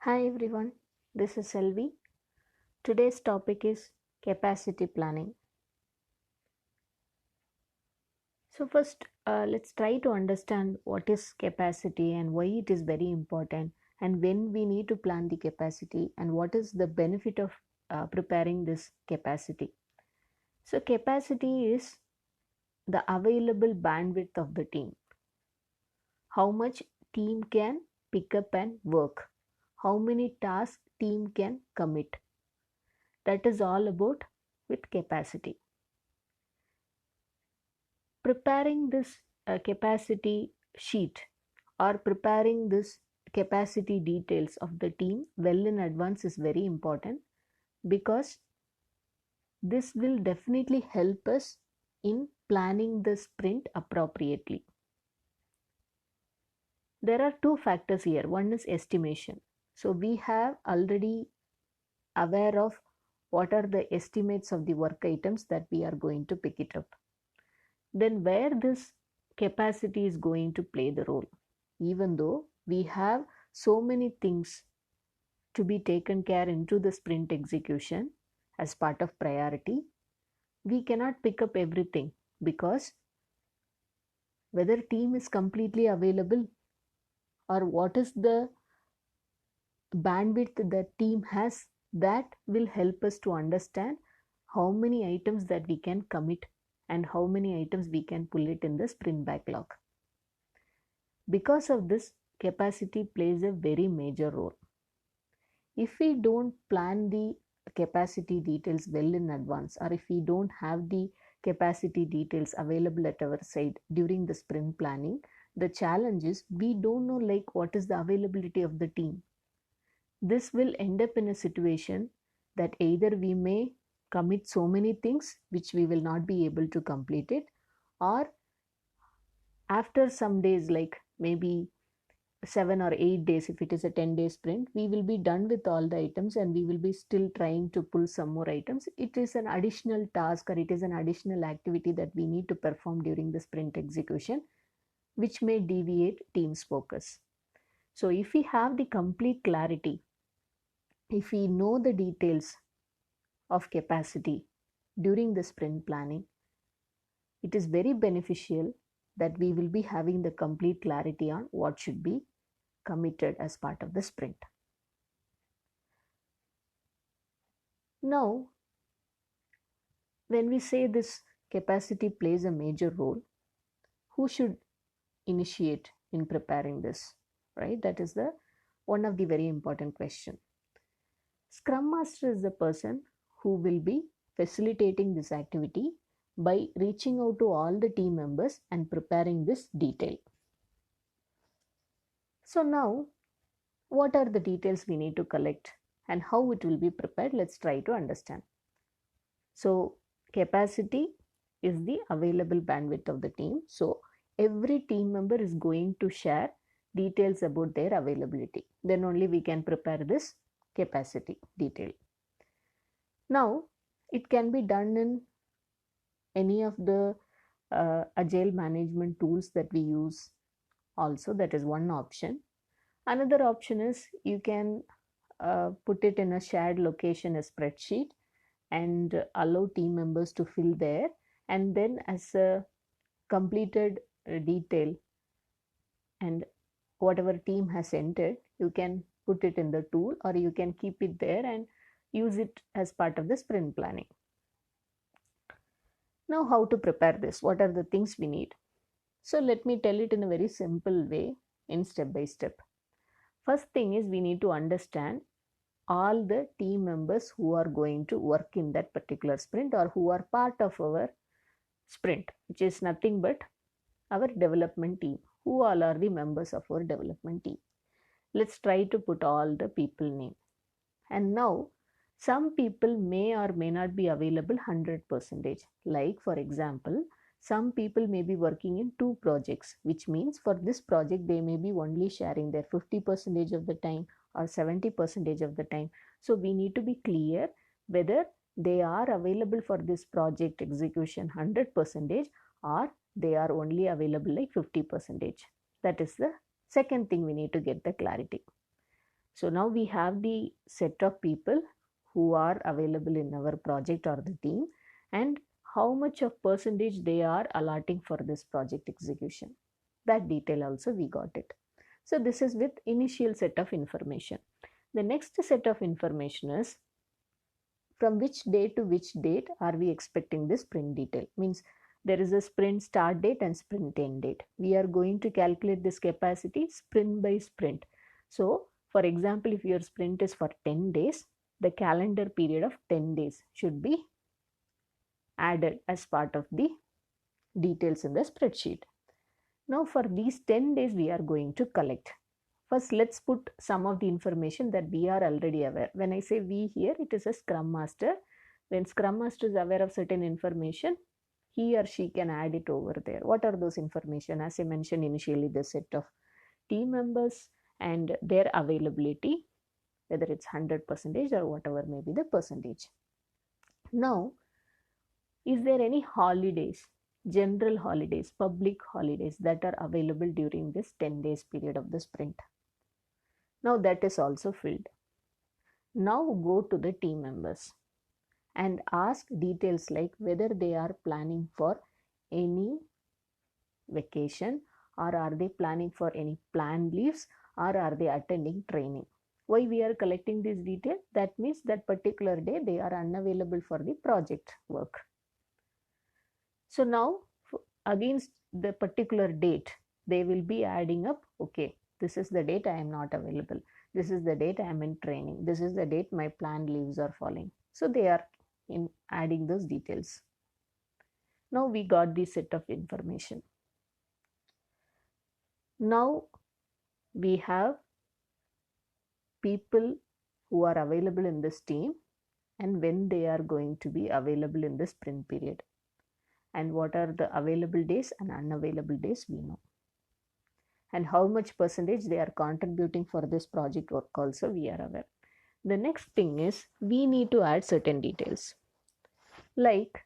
Hi everyone, this is Selvi. Today's topic is capacity planning. So, first, let's try to understand what is capacity and why it is very important, and when we need to plan the capacity, and what is the benefit of preparing this capacity. So, capacity is the available bandwidth of the team, how much team can pick up and work, how many tasks team can commit. That is all about with capacity. Preparing this capacity sheet or preparing this capacity details of the team well in advance is very important, because this will definitely help us in planning the sprint appropriately. There are two factors here. One is estimation. So we have already aware of what are the estimates of the work items that we are going to pick it up. Then where this capacity is going to play the role. Even though we have so many things to be taken care into the sprint execution as part of priority, we cannot pick up everything, because whether team is completely available or what is the bandwidth the team has, that will help us to understand how many items that we can commit and how many items we can pull it in the sprint backlog. Because of this, capacity plays a very major role. If we don't plan the capacity details well in advance, or if we don't have the capacity details available at our side during the sprint planning, the challenge is we don't know like what is the availability of the team. This will end up in a situation that either we may commit so many things which we will not be able to complete it, or after some days, like maybe 7 or 8 days, if it is a 10-day sprint, we will be done with all the items and we will be still trying to pull some more items. It is an additional task, or it is an additional activity that we need to perform during the sprint execution, which may deviate team's focus. So if we have the complete clarity, if we know the details of capacity during the sprint planning, it is very beneficial that we will be having the complete clarity on what should be committed as part of the sprint. Now, when we say this capacity plays a major role, who should initiate in preparing this, right? That is the one of the very important question. Scrum Master is the person who will be facilitating this activity by reaching out to all the team members and preparing this detail. So now, what are the details we need to collect and how it will be prepared? Let's try to understand. So capacity is the available bandwidth of the team. So every team member is going to share details about their availability. Then only we can prepare this capacity detail. Now, it can be done in any of the agile management tools that we use also. That is one option. Another option is you can put it in a shared location, a spreadsheet, and allow team members to fill there, and then as a completed detail and whatever team has entered, you can put it in the tool, or you can keep it there and use it as part of the sprint planning. Now, how to prepare this? What are the things we need? So let me tell it in a very simple way, in step by step. First thing is we need to understand all the team members who are going to work in that particular sprint, or who are part of our sprint, which is nothing but our development team. Who all are the members of our development team? Let's try to put all the people name. And now, some people may or may not be available 100%. Like for example, some people may be working in two projects, which means for this project they may be only sharing their 50% of the time or 70% of the time. So we need to be clear whether they are available for this project execution 100% or they are only available like 50%. That is the second thing we need to get the clarity. So now we have the set of people who are available in our project or the team, and how much of percentage they are allotting for this project execution. That detail also we got it. So this is with initial set of information. The next set of information is from which date to which date are we expecting this sprint detail. Means there is a sprint start date and sprint end date. We are going to calculate this capacity sprint by sprint. So for example, if your sprint is for 10 days, the calendar period of 10 days should be added as part of the details in the spreadsheet. Now for these 10 days we are going to collect. First, let's put some of the information that we are already aware. When I say we here, it is a Scrum Master. When Scrum Master is aware of certain information, he or she can add it over there. What are those information? As I mentioned initially, the set of team members and their availability, whether it's 100% or whatever may be the percentage. Now, is there any holidays, general holidays, public holidays that are available during this 10 days period of the sprint? Now that is also filled. Now go to the team members and ask details like whether they are planning for any vacation, or are they planning for any planned leaves, or are they attending training. Why we are collecting this detail? That means that particular day they are unavailable for the project work. So now against the particular date, they will be adding up, okay, this is the date I am not available. This is the date I am in training. This is the date my planned leaves are falling. So they are in adding those details. Now we got this set of information. Now we have people who are available in this team and when they are going to be available in the sprint period. And what are the available days and unavailable days we know. And how much percentage they are contributing for this project work also we are aware. The next thing is we need to add certain details. Like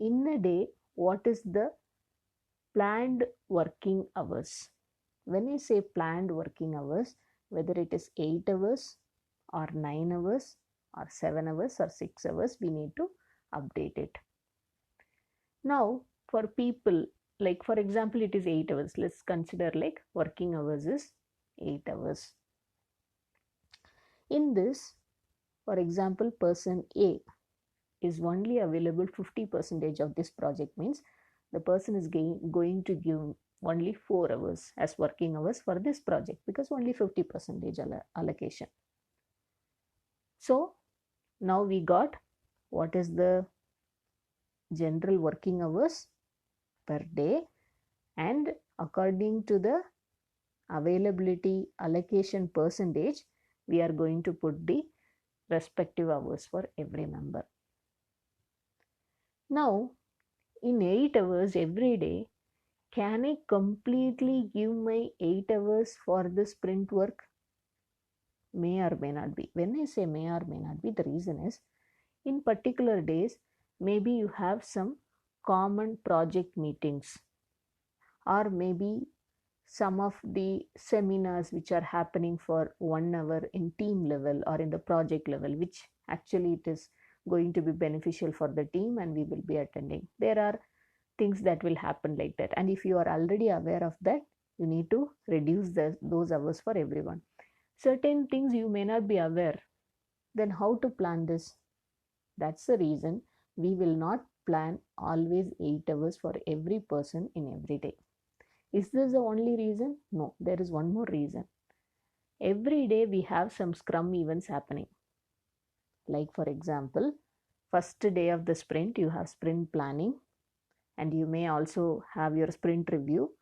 in a day, what is the planned working hours? When I say planned working hours, whether it is 8 hours or 9 hours or 7 hours or 6 hours, we need to update it. Now for people, like for example, it is 8 hours. Let's consider like working hours is 8 hours. In this, for example, person A is only available 50% of this project, means the person is going to give only 4 hours as working hours for this project because only 50% allocation. So now we got what is the general working hours per day, and according to the availability allocation percentage, we are going to put the respective hours for every member. Now in 8 hours every day, can I completely give my 8 hours for the sprint work? May or may not be. When I say may or may not be, the reason is in particular days, maybe you have some common project meetings, or maybe some of the seminars which are happening for 1 hour in team level or in the project level, which actually it is going to be beneficial for the team and we will be attending. There are things that will happen like that, and if you are already aware of that, you need to reduce those hours for everyone. Certain things you may not be aware, then how to plan this? That's the reason we will not plan always 8 hours for every person in every day. Is this the only reason? No, there is one more reason. Every day we have some scrum events happening. Like for example, first day of the sprint you have sprint planning, and you may also have your sprint review,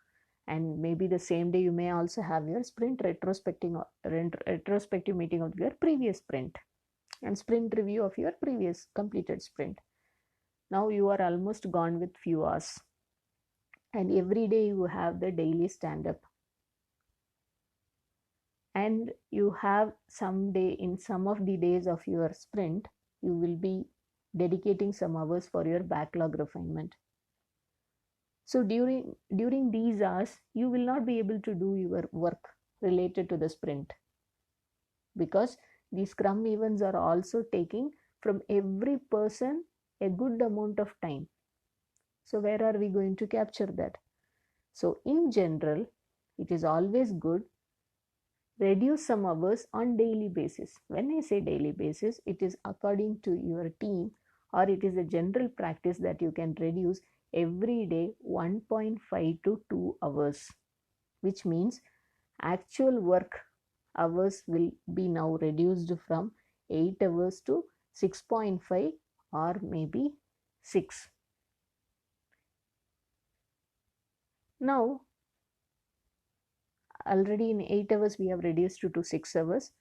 and maybe the same day you may also have your sprint retrospective meeting of your previous sprint and sprint review of your previous completed sprint. Now you are almost gone with few hours, and every day you have the daily stand up, and you have some day in some of the days of your sprint you will be dedicating some hours for your backlog refinement. So during these hours, you will not be able to do your work related to the sprint. because these scrum events are also taking from every person a good amount of time. So where are we going to capture that? So in general, it is always good reduce some hours on daily basis. When I say daily basis, it is according to your team, or it is a general practice that you can reduce every day 1.5 to 2 hours, which means actual work hours will be now reduced from 8 hours to 6.5 or maybe 6. Now already in 8 hours we have reduced to 6 hours.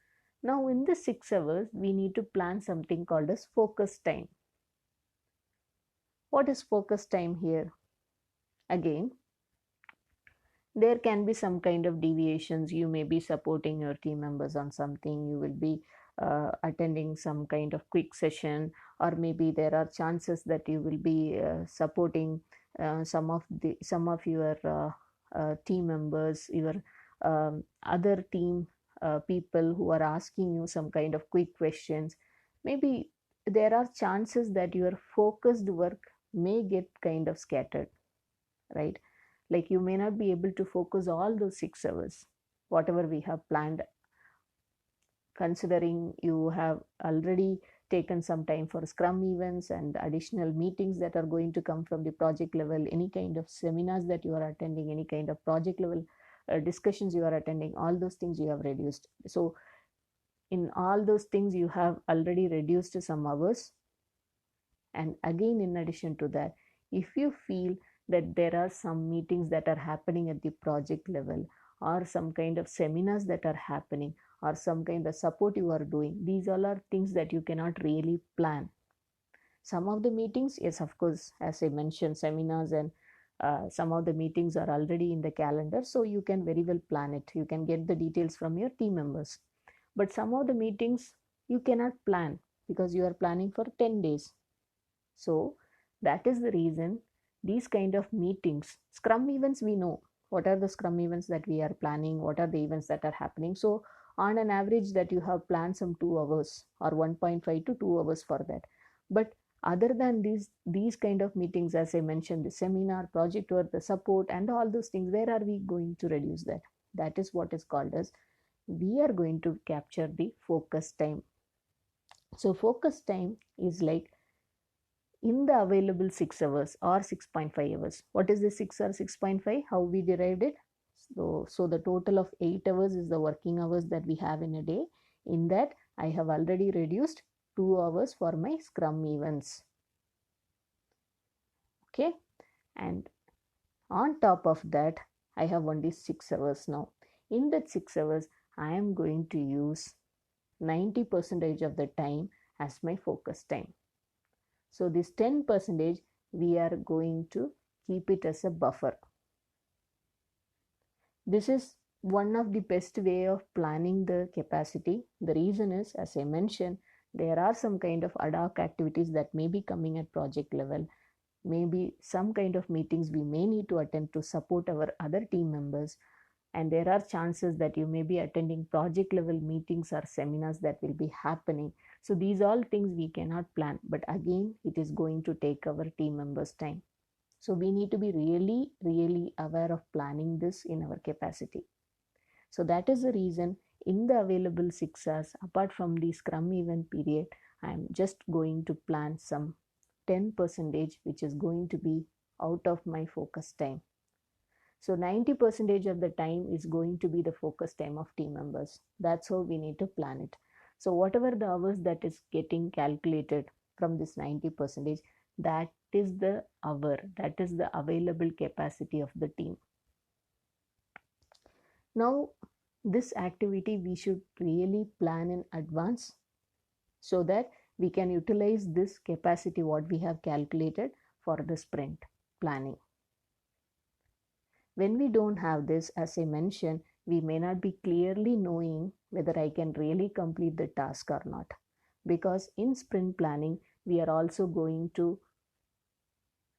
Now in the 6 hours we need to plan something called as focus time. What is focus time here? Again, there can be some kind of deviations. You may be supporting your team members on something, you will be attending some kind of quick session, or maybe there are chances that you will be supporting some of your team members, your other team people who are asking you some kind of quick questions. Maybe there are chances that your focused work may get kind of scattered, right? Like you may not be able to focus all those 6 hours whatever we have planned, considering you have already taken some time for scrum events and additional meetings that are going to come from the project level, any kind of seminars that you are attending, any kind of project level discussions you are attending, all those things you have reduced. So in all those things you have already reduced some hours. And again, in addition to that, if you feel that there are some meetings that are happening at the project level, or some kind of seminars that are happening, or some kind of support you are doing, these all are things that you cannot really plan. Some of the meetings, yes, of course, as I mentioned, seminars and some of the meetings are already in the calendar, so you can very well plan it. You can get the details from your team members. But some of the meetings you cannot plan because you are planning for 10 days. So that is the reason these kind of meetings, scrum events, we know what are the scrum events that we are planning, what are the events that are happening. So on an average that you have planned some 2 hours or 1.5 to 2 hours for that. But other than these kind of meetings, as I mentioned, the seminar, project work, the support and all those things, where are we going to reduce that? That is what is called as we are going to capture the focus time. So focus time is like in the available 6 hours or 6.5 hours. What is the 6 or 6.5? How we derived it? So the total of 8 hours is the working hours that we have in a day. In that, I have already reduced 2 hours for my scrum events. Okay. And on top of that, I have only 6 hours now. In that 6 hours, I am going to use 90% of the time as my focus time. So this 10% we are going to keep it as a buffer. This is one of the best way of planning the capacity. The reason is, as I mentioned, there are some kind of ad hoc activities that may be coming at project level. Maybe some kind of meetings we may need to attend to support our other team members. And there are chances that you may be attending project level meetings or seminars that will be happening. So these all things we cannot plan, but again, it is going to take our team members' time. So we need to be really, really aware of planning this in our capacity. So that is the reason in the available 6 hours, apart from the scrum event period, I am just going to plan some 10% which is going to be out of my focus time. So 90% of the time is going to be the focus time of team members. That's how we need to plan it. So whatever the hours that is getting calculated from this 90%, that is the hour, that is the available capacity of the team. Now, this activity we should really plan in advance so that we can utilize this capacity what we have calculated for the sprint planning. When we don't have this, as I mentioned, we may not be clearly knowing whether I can really complete the task or not. Because in sprint planning, we are also going to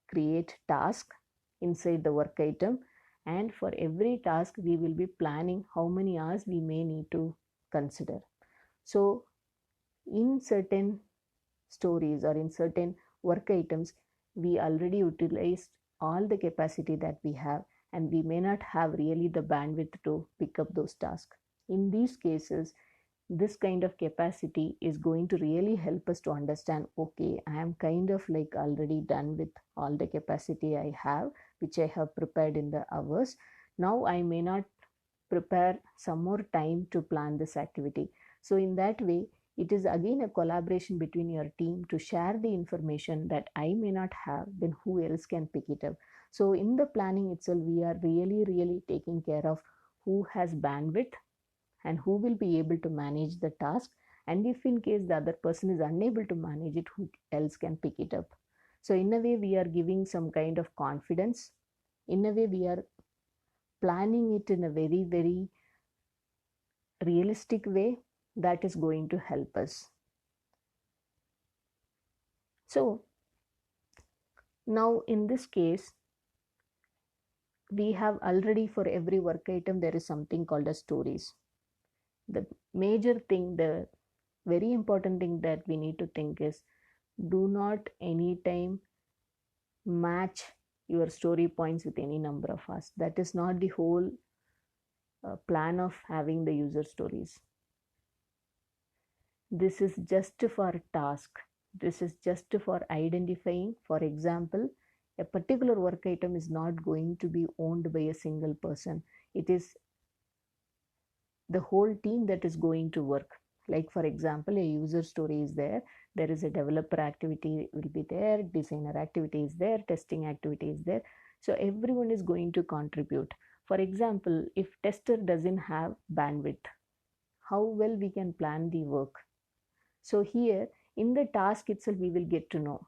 create task inside the work item. And for every task, we will be planning how many hours we may need to consider. So in certain stories or in certain work items, we already utilized all the capacity that we have, and we may not have really the bandwidth to pick up those tasks. In these cases, this kind of capacity is going to really help us to understand, okay, I am kind of like already done with all the capacity I have, which I have prepared in the hours. Now I may not prepare some more time to plan this activity. So in that way, it is again a collaboration between your team to share the information that I may not have, then who else can pick it up. So in the planning itself, we are really taking care of who has bandwidth and who will be able to manage the task, and if in case the other person is unable to manage it, who else can pick it up. So in a way, we are giving some kind of confidence. In a way, we are planning it in a very realistic way that is going to help us. So now in this case, we have already, for every work item there is something called as stories. The major thing, the very important thing that we need to think is, do not anytime match your story points with any number of us. That is not the whole plan of having the user stories. This is just for task. This is just for identifying. For example, a particular work item is not going to be owned by a single person. It is the whole team that is going to work. Like for example, a user story is there is a developer activity will be there, designer activity is there, testing activity is there. So everyone is going to contribute. For example, if tester doesn't have bandwidth, how well we can plan the work? So here in the task itself, we will get to know.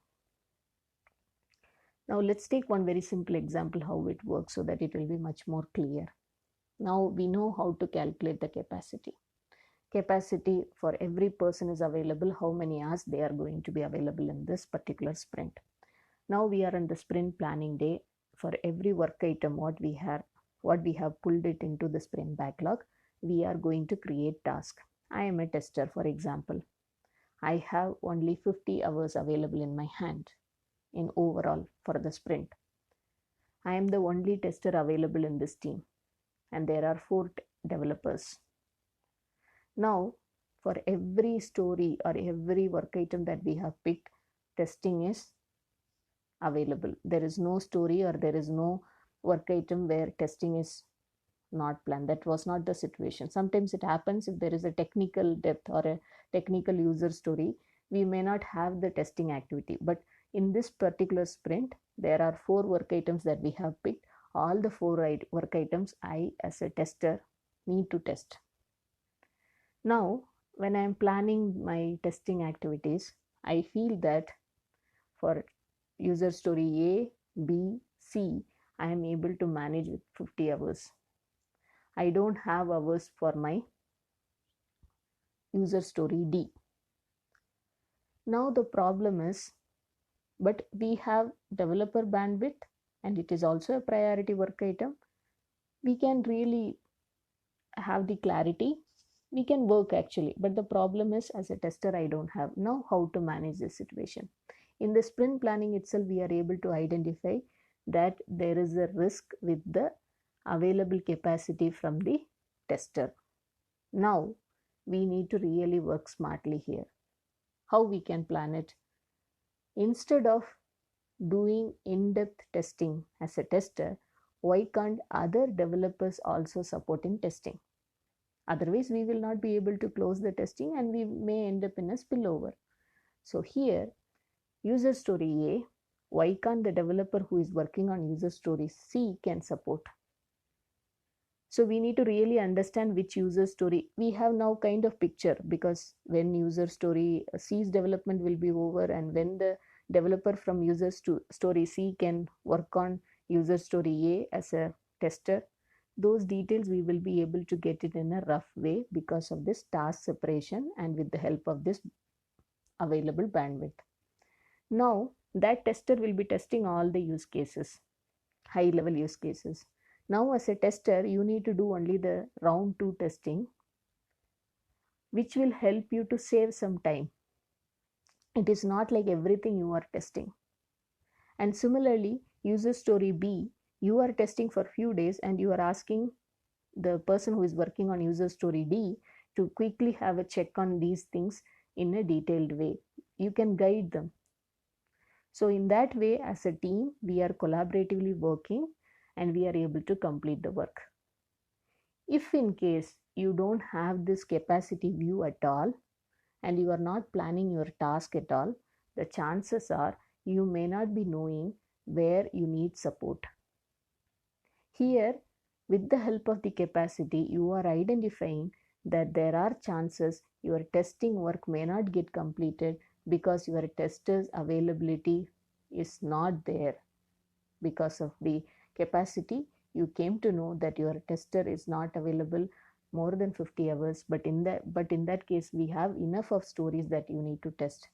Now let's take one very simple example how it works so that it will be much more clear. Now we know how to calculate the capacity. Capacity for every person is available, how many hours they are going to be available in this particular sprint. Now we are in the sprint planning day. For every work item what we have pulled it into the sprint backlog, we are going to create task. I am a tester, for example. I have only 50 hours available in my hand in overall for the sprint. I am the only tester available in this team, and there are 4 developers. Now, for every story or every work item that we have picked, testing is available. There is no story or there is no work item where testing is not planned. That was not the situation. Sometimes it happens if there is a technical depth or a technical user story, we may not have the testing activity. But in this particular sprint, there are 4 work items that we have picked. All the 4 work items I as a tester need to test. Now, when I am planning my testing activities, I feel that for user story A, B, C, I am able to manage with 50 hours. I don't have hours for my user story D. Now the problem is, but we have developer bandwidth and it is also a priority work item. We can really have the clarity. We can work actually, but the problem is, as a tester, I don't have now how to manage this situation. In the sprint planning itself, we are able to identify that there is a risk with the available capacity from the tester. Now we need to really work smartly here. How we can plan it? Instead of doing in-depth testing as a tester, why can't other developers also support in testing? Otherwise, we will not be able to close the testing and we may end up in a spillover. So here, user story A, why can't the developer who is working on user story C can support? So we need to really understand which user story. We have now kind of picture, because when user story C's development will be over and when the developer from user story C can work on user story A as a tester, those details we will be able to get it in a rough way because of this task separation and with the help of this available bandwidth. Now that tester will be testing all the use cases, high level use cases. Now as a tester, you need to do only the round 2 testing. which will help you to save some time. It is not like everything you are testing. And similarly, user story B, you are testing for few days and you are asking the person who is working on user story D to quickly have a check on these things in a detailed way. You can guide them. So in that way, as a team, we are collaboratively working and we are able to complete the work. If in case you don't have this capacity view at all and you are not planning your task at all, the chances are you may not be knowing where you need support. Here, with the help of the capacity, you are identifying that there are chances your testing work may not get completed because your tester's availability is not there. Because of the capacity, you came to know that your tester is not available more than 50 hours, but in that case, we have enough of stories that you need to test.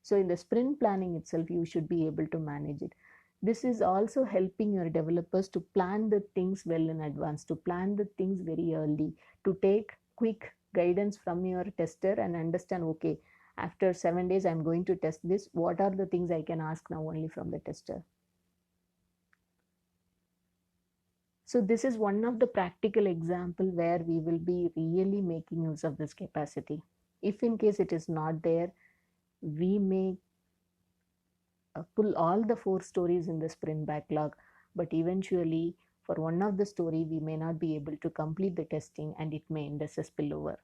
So in the sprint planning itself, you should be able to manage it. This is also helping your developers to plan the things well in advance, to plan the things very early, to take quick guidance from your tester and understand, okay, after 7 days, I'm going to test this. What are the things I can ask now only from the tester? So this is one of the practical example where we will be really making use of this capacity. If in case it is not there, we may pull all the 4 stories in the sprint backlog, but eventually for one of the story we may not be able to complete the testing and it may end as a spillover.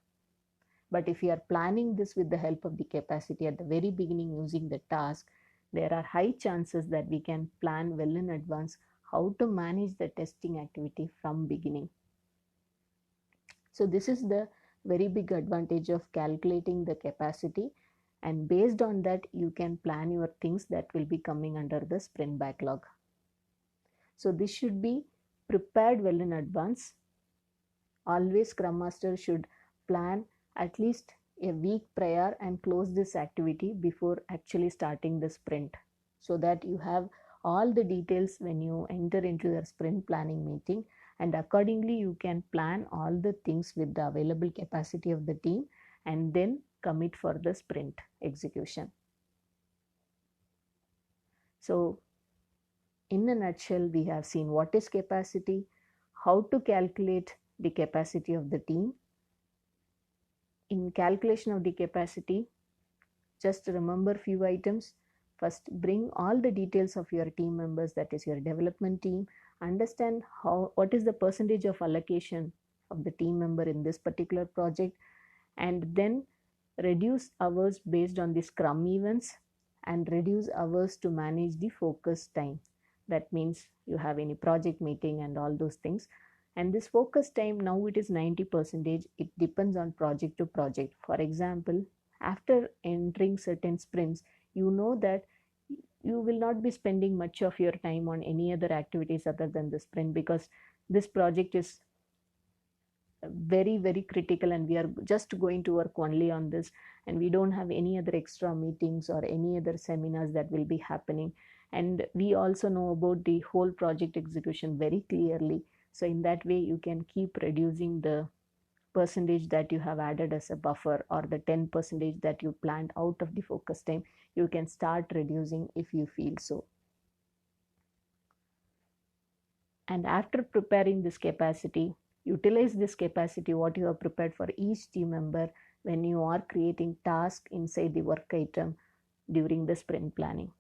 But if we are planning this with the help of the capacity at the very beginning using the task, there are high chances that we can plan well in advance how to manage the testing activity from beginning. So this is the very big advantage of calculating the capacity, and based on that you can plan your things that will be coming under the sprint backlog. So this should be prepared well in advance. Always Scrum Master should plan at least a week prior and close this activity before actually starting the sprint, so that you have all the details when you enter into your sprint planning meeting, and accordingly you can plan all the things with the available capacity of the team and then commit for the sprint execution. So in a nutshell, we have seen what is capacity, how to calculate the capacity of the team. In calculation of the capacity, just remember few items. First, bring all the details of your team members, that is your development team. Understand what is the percentage of allocation of the team member in this particular project, and then reduce hours based on the Scrum events and reduce hours to manage the focus time. That means you have any project meeting and all those things. And this focus time, now it is 90%. It depends on project to project. For example, after entering certain sprints, you know that you will not be spending much of your time on any other activities other than the sprint, because this project is very critical and we are just going to work only on this, and we don't have any other extra meetings or any other seminars that will be happening, and we also know about the whole project execution very clearly. So in that way you can keep reducing the percentage that you have added as a buffer, or the 10% that you planned out of the focus time, you can start reducing if you feel so. And after preparing this capacity, utilize this capacity what you have prepared for each team member when you are creating tasks inside the work item during the sprint planning.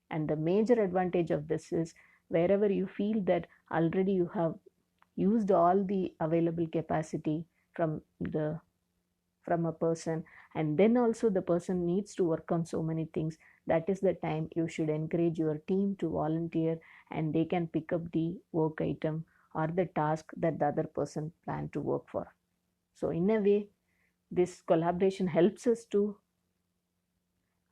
And the major advantage of this is, wherever you feel that already you have used all the available capacity from a person, and then also the person needs to work on so many things, that is the time you should encourage your team to volunteer, and they can pick up the work item or the task that the other person planned to work for. So in a way, this collaboration helps us to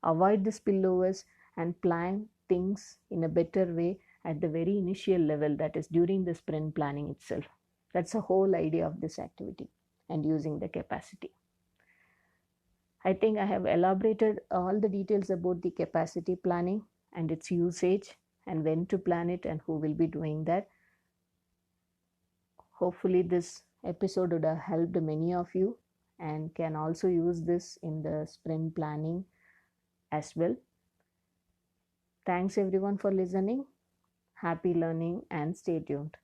avoid the spillovers and plan things in a better way at the very initial level, that is during the sprint planning itself. That's the whole idea of this activity and using the capacity. I think I have elaborated all the details about the capacity planning and its usage and when to plan it and who will be doing that. Hopefully this episode would have helped many of you, and can also use this in the sprint planning as well. Thanks everyone for listening. Happy learning and stay tuned.